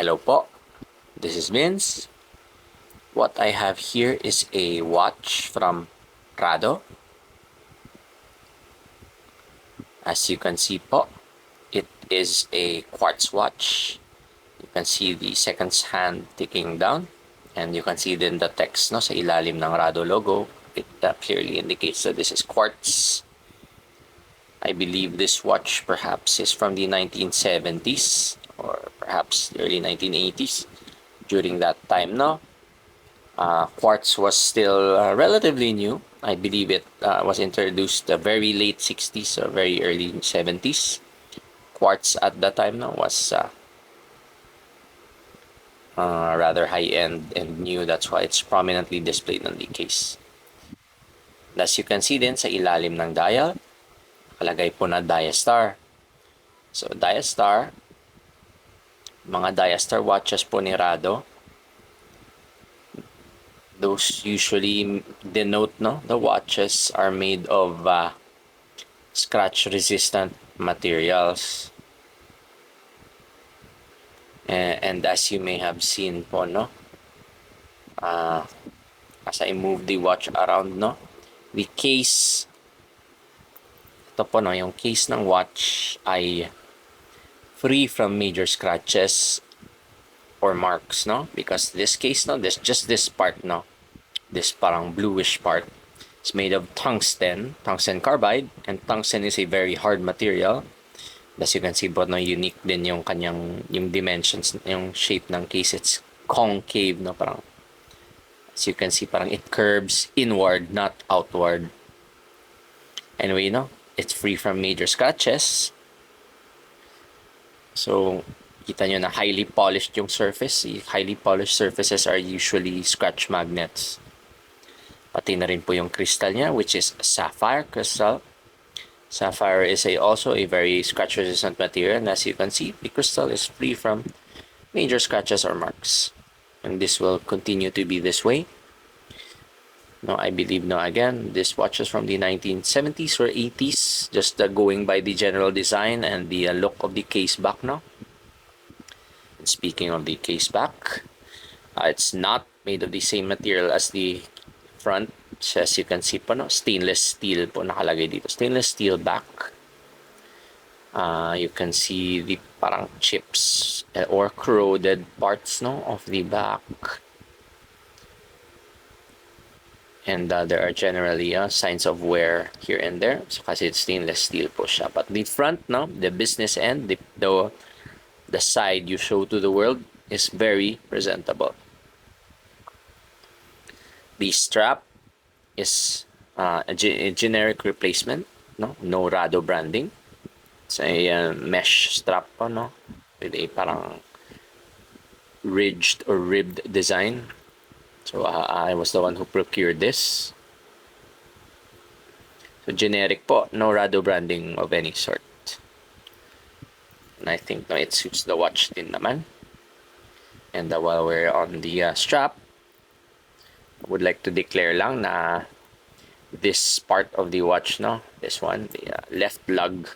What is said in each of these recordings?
Hello po, this is Vince. What I have here is a watch from Rado. As you can see po, it is a quartz watch. You can see the seconds hand ticking down, and you can see then the text no, sa ilalim ng Rado logo. It clearly indicates that this is quartz. I believe this watch perhaps is from the 1970s or perhaps the early 1980s. During that time, no? Quartz was still relatively new. I believe it was introduced very late 60s or very early 70s. Quartz at that time no, was rather high-end and new. That's why it's prominently displayed on the case. As you can see din sa ilalim ng dial, nakalagay po na DiaStar. So DiaStar, mga DiaStar watches po ni Rado, those usually denote no, the watches are made of scratch-resistant materials. And as you may have seen po, no, as I move the watch around, no, the case, ito po, no, yung case ng watch ay free from major scratches or marks, no, because this case, no, just this part, no, this parang bluish part, is made of tungsten carbide, and tungsten is a very hard material. As you can see po, no, unique din yung kanyang yung dimensions, yung shape ng case. It's concave, no, parang as you can see, parang it curves inward, not outward. Anyway, no, it's free from major scratches. So kita nyo na highly polished yung surface. Highly polished surfaces are usually scratch magnets. Pati na rin po yung crystal niya, which is sapphire crystal. Sapphire is also a very scratch resistant material, and as you can see, the crystal is free from major scratches or marks, and this will continue to be this way. No, I believe, no, again, this watch is from the 1970s or 80s, just going by the general design and the look of the case back, no. And speaking of the case back, it's not made of the same material as the front. As you can see po, no, stainless steel po nakalagay dito. Stainless steel back. You can see the parang chips or corroded parts, no, of the back. And there are generally signs of wear here and there. So kasi it's stainless steel po siya. But the front, no, the business end, the side you show to the world is very presentable. The strap is a generic replacement, no Rado branding. It's a mesh strap po, no, with a parang ridged or ribbed design. So I was the one who procured this. So generic po, no Rado branding of any sort. And I think, no, it suits the watch din naman. And while we're on the strap, I would like to declare lang na this part of the watch, no, this one, the left lug,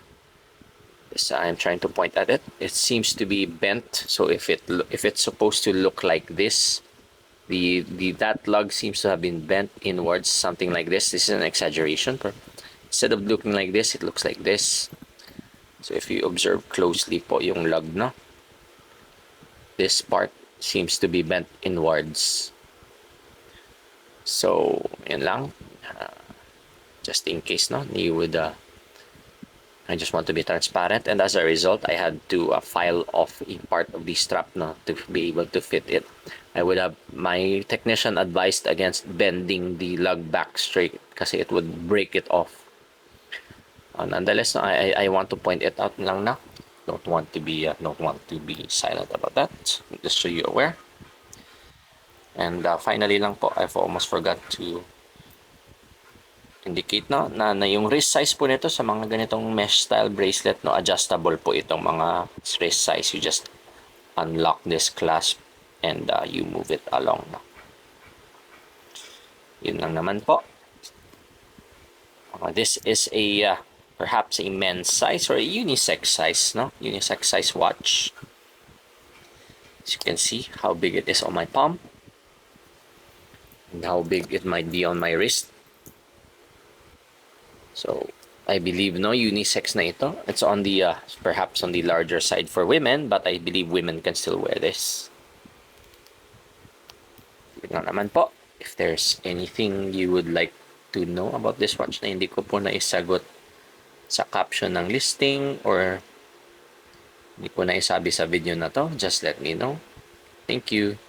this, I'm trying to point at it, it seems to be bent. So if it's supposed to look like this, that lug seems to have been bent inwards, something like this. This is an exaggeration, but instead of looking like this, it looks like this. So if you observe closely po yung lug, no, this part seems to be bent inwards. So yun lang, just in case, no, you would I just want to be transparent, and as a result I had to file off a part of the strap, no, to be able to fit it. I would have my technician advised against bending the lug back straight kasi it would break it off. Nonetheless, no, I want to point it out lang na. Don't want to be silent about that, just so you're aware. And finally lang po, I've almost forgot to indicate, no, na yung wrist size po nito sa mga ganitong mesh style bracelet, no, adjustable po itong mga wrist size. You just unlock this clasp and you move it along, no. Yun lang naman po. This is a perhaps a men's size or a unisex size, no, unisex size watch. As you can see how big it is on my palm and how big it might be on my wrist. So I believe no unisex na ito. It's on the perhaps on the larger side for women, but I believe women can still wear this. Tingnan naman po if there's anything you would like to know about this watch na hindi ko po naisagot sa caption ng listing or hindi ko naisabi sa video na to, just let me know. Thank you.